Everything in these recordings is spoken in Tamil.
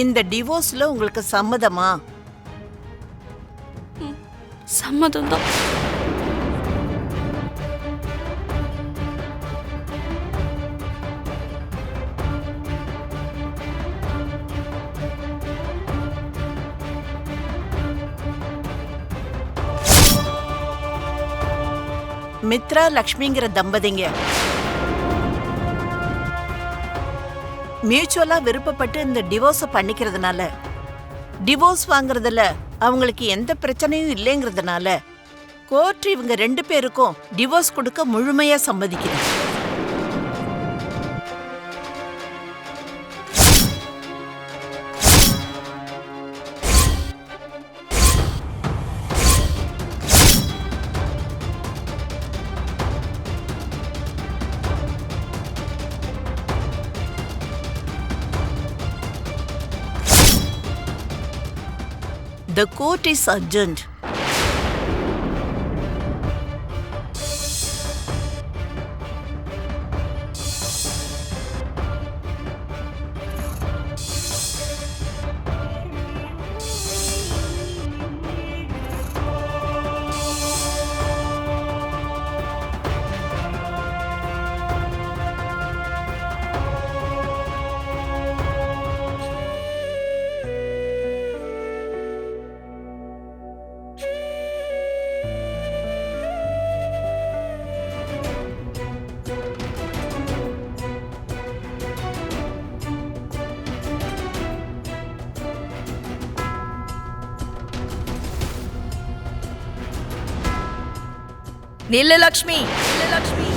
இந்த டிவோர்ஸ்ல உங்களுக்கு சம்மதமா? சம்மதம் தான். மித்ரா லக்ஷ்மிங்கிற தம்பதிங்க மியூச்சுவலா விருப்பப்பட்டு இந்த டிவோர்ஸ பண்ணிக்கிறதுனால, டிவோர்ஸ் வாங்குறதுல அவங்களுக்கு எந்த பிரச்சனையும் இல்லைங்கிறதுனால கோர்ட் இவங்க 2 பேருக்கும் டிவோர்ஸ் கொடுக்க முழுமையா சம்மதிக்குது. The court is adjourned. நில்லு லக்ஷ்மி, நில்லு லக்ஷ்மி.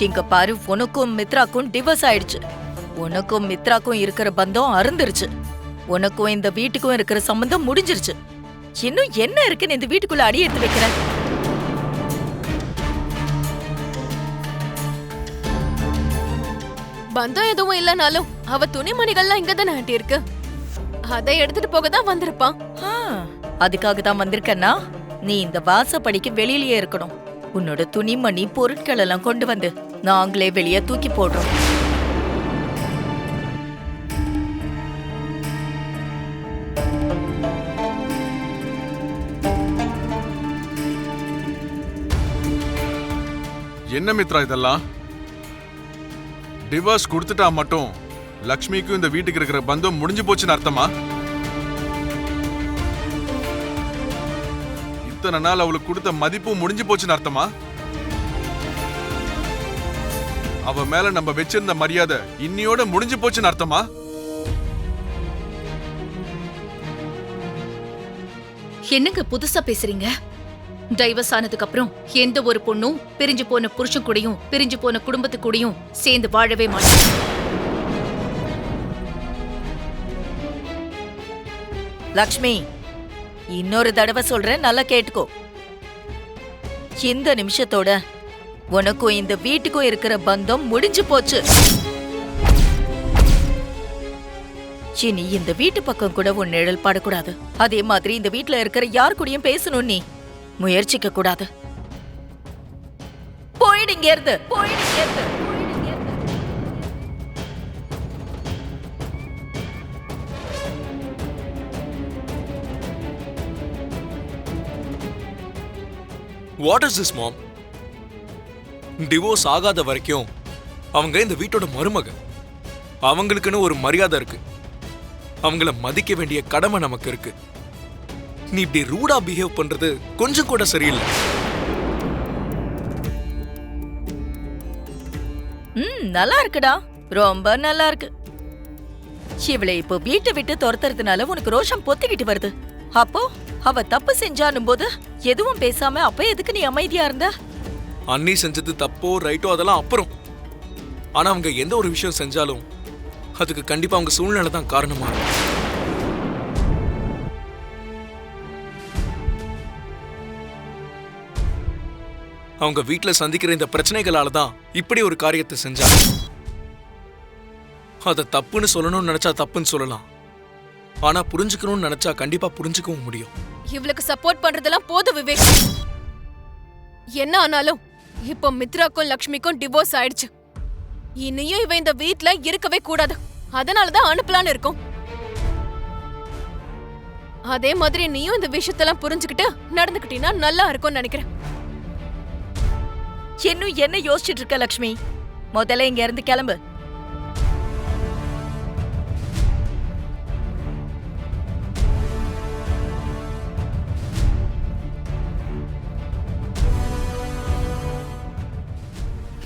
இங்க பாரு, உனக்கும் மித்ராக்கும் டிவோர்ஸ் ஆயிடுச்சு. உனக்கும் மித்ராக்கும் இருக்கிற பந்தம் அருந்துருச்சு. உனக்கும் இந்த வீட்டுக்கும் இருக்கிற சம்பந்தம் முடிஞ்சிருச்சு. இன்னும் என்ன இருக்குன்னு இந்த வீட்டுக்குள்ள அடி எடுத்து வைக்கிற? பந்தம் எதுவும் இல்லனாலும் அவ துணிமணிகள்லாம் இங்க தானே ஆட்டி இருக்கு. அதை எடுத்துட்டு போக தான் வந்திருப்பான். அதுக்காக தான் வந்திருக்கன்னா, நீ இந்த வாசப்படிக்கு வெளியிலேயே இருக்கணும். உன்னோட துணிமணி பொருட்கள் எல்லாம் கொண்டு வந்து நாங்களே வெளியே தூக்கி போடுறோம். என்ன மித்ரா இதெல்லாம்? டிவோர்ஸ் கொடுத்துட்டா மட்டும் லக்ஷ்மிக்கும் இந்த வீட்டுக்கு இருக்கிற பந்தம் முடிஞ்சு போச்சுன்னு அர்த்தமா? இத்தனை நாள் அவளுக்கு கொடுத்த மதிப்பும் முடிஞ்சு போச்சுன்னு அர்த்தமா? அவ மேல நம்ம வச்சிருந்த மரியாதை இன்னியோட முடிஞ்சு போச்சுன்னு அர்த்தமா? என்னங்க புதுசா பேசுறீங்க? டைவர்ஸ் ஆனதுக்கு அப்புறம் எந்த ஒரு பொண்ணும் பிரிஞ்சு போன புருஷன் கூடயும் பிரிஞ்சு போன குடும்பத்து கூடயும் சேர்ந்து வாழவே மாட்டாங்க. லக்ஷ்மி, இன்னொரு தடவை சொல்றேன், நல்லா கேட்டுக்கோ. இந்த நிமிஷத்தோட உனக்கும் இந்த வீட்டுக்கும் இருக்கிற பந்தம் முடிஞ்சு போச்சு. இனி இந்த வீட்டு பக்கம் கூட உன் நிழல் படக்கூடாது. அதே மாதிரி இந்த வீட்டுல இருக்கிற யார் கூடயும் பேசணும் நீ முயற்சிக்க கூடாது. போயிடுங்க இருந்து, போயிடுங்க இருந்து. What is this mom? Divorce ஆகாத வரைக்கும் அவங்க இந்த வீட்டோட மருமக. அவங்களுக்குன்னு ஒரு மரியாதை இருக்கு. அவங்கள மதிக்க வேண்டிய கடமை நமக்கு இருக்கு. நீ இப்படி ரூடா பிஹேவ் பண்றது கொஞ்சம் கூட சரியில்லை. நல்லா இருக்குடா, ரொம்ப நல்லா இருக்கு. இவளை இப்போ வீட்டை விட்டு துரத்துறதுனால உனக்கு ரோஷம் பொத்திக்கிட்டு வருது. அப்போ அவ தப்பு செஞ்சானும் போது எதுவும் பேசாம அப்ப எதுக்கு நீ அமைதியா இருந்த? அண்ணி செஞ்சது தப்போ ரைட்டோ அதெல்லாம் அப்புறம். ஆனா அவங்க எந்த ஒரு விஷயம் செஞ்சாலும் அதுக்கு கண்டிப்பா அவங்க சூழ்நிலை தான் காரணமா இருக்கும். அவங்க வீட்டுல சந்திக்கிற இந்த பிரச்சனைகளால தான் இப்படி ஒரு காரியத்தை செஞ்சாங்க. அத தப்புன்னு சொல்லணும்னு நினைச்சா தப்புன்னு சொல்லலாம். ஆனா புரிஞ்சுக்கணும்னு நினைச்சா கண்டிப்பா புரிஞ்சுக்கவும் முடியும். இவளுக்கு மித்ராக்கு சப்போர்ட் பண்றதெல்லாம் போதும் விவேக். என்ன ஆனாலும் இப்போ மித்ராக்கும் லக்ஷ்மிக்கும் டிவோர்ஸ் ஆயிடுச்சு. இனியும் இவ இந்த வீட்ல இருக்கவே கூடாது. அதனாலதான் அனுப்பலான்னு இருக்கோம். அதே மாதிரி நீயும் இந்த விஷயத்தெல்லாம் புரிஞ்சுக்கிட்டு நடந்துக்கிட்டீன்னா நல்லா இருக்கும்னு நினைக்கிறேன். இன்னும் என்ன யோசிச்சுட்டு இருக்க லக்ஷ்மி? முதல்ல இங்க இருந்து கிளம்பு.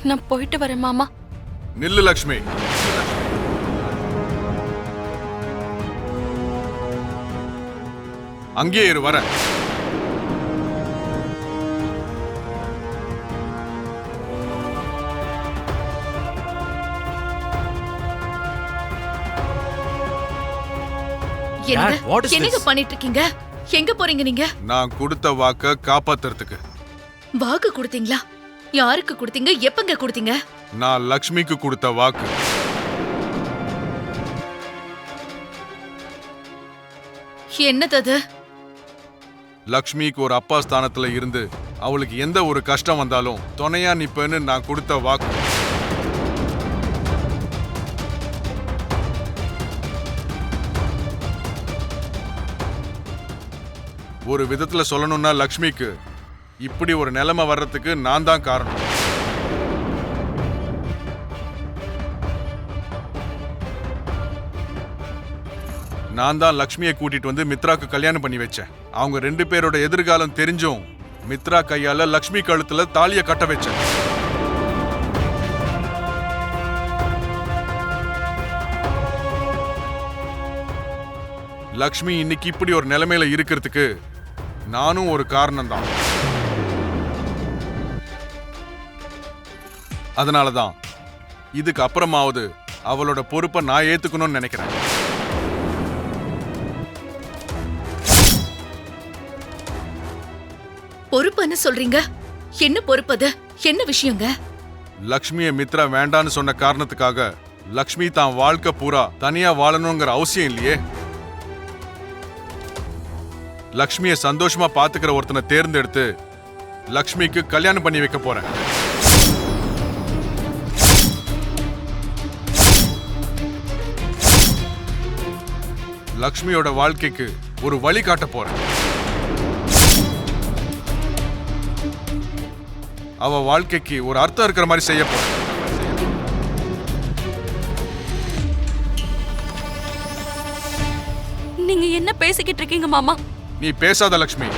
நான் போயிட்டு வரேன் மாமா. நில்லு லக்ஷ்மி. அங்கேயே இரு, வர. என்னங்க Dad, what is என்னங்க this? பண்ணிட்டு இருக்கீங்க? எங்க போறீங்க நீங்க? நான் கொடுத்த வாக்க காப்பாத்துறதுக்கு. வாக்கு கொடுத்தீங்களா? யாருக்கு கொடுத்தீங்க? எப்பங்க கொடுத்தீங்க? நான் லக்ஷ்மிக்கு கொடுத்த வாக்கு. என்னது அது? லக்ஷ்மிக்கு ஒரு அப்பா ஸ்தானத்துல இருந்து அவளுக்கு எந்த ஒரு கஷ்டம் வந்தாலும் துணையா நிப்பேன்னு நான் கொடுத்த வாக்கு. ஒரு விதத்துல சொல்லணும்னா லக்ஷ்மிக்கு இப்படி ஒரு நிலைமை வர்றதுக்கு நான் தான் காரணம். நான் தான் லக்ஷ்மியை கூட்டிட்டு வந்து மித்ராக்கு கல்யாணம் பண்ணி வச்சேன். அவங்க 2 பேரோட எதிர்காலம் தெரிஞ்சும் மித்ரா கையால லக்ஷ்மி கழுத்துல தாலிய கட்ட வச்சேன். லக்ஷ்மி இன்னைக்கு இப்படி ஒரு நிலைமையில இருக்கிறதுக்கு நானும் ஒரு காரணம் தான். அதனாலதான் இதுக்கு அப்புறமாவது அவளோட பொறுப்பை நான் ஏத்துக்கணும்னு நினைக்கிறேன். பொறுப்புன்னு சொல்றீங்க? என்ன பொறுப்பு அது? என்ன விஷயங்க? லக்ஷ்மியை மித்ரா வேண்டான்னு சொன்ன காரணத்துக்காக லக்ஷ்மி தான் வாழ்க்கை பூரா தனியா வாழணுங்கிற அவசியம் இல்லையே. லக்ஷ்மியை சந்தோஷமா பாத்துக்கிற ஒருத்தனை தேர்ந்தெடுத்து லக்ஷ்மிக்கு கல்யாணம் பண்ணி வைக்க போறேன். லக்ஷ்மியோட வாழ்க்கைக்கு ஒரு வழி காட்ட போறேன். அவ வாழ்க்கைக்கு ஒரு அர்த்தம் இருக்கிற மாதிரி செய்ய போறேன். நீங்க என்ன பேசிக்கிட்டு இருக்கீங்க மாமா? நீ பேசாத லக்ஷ்மி.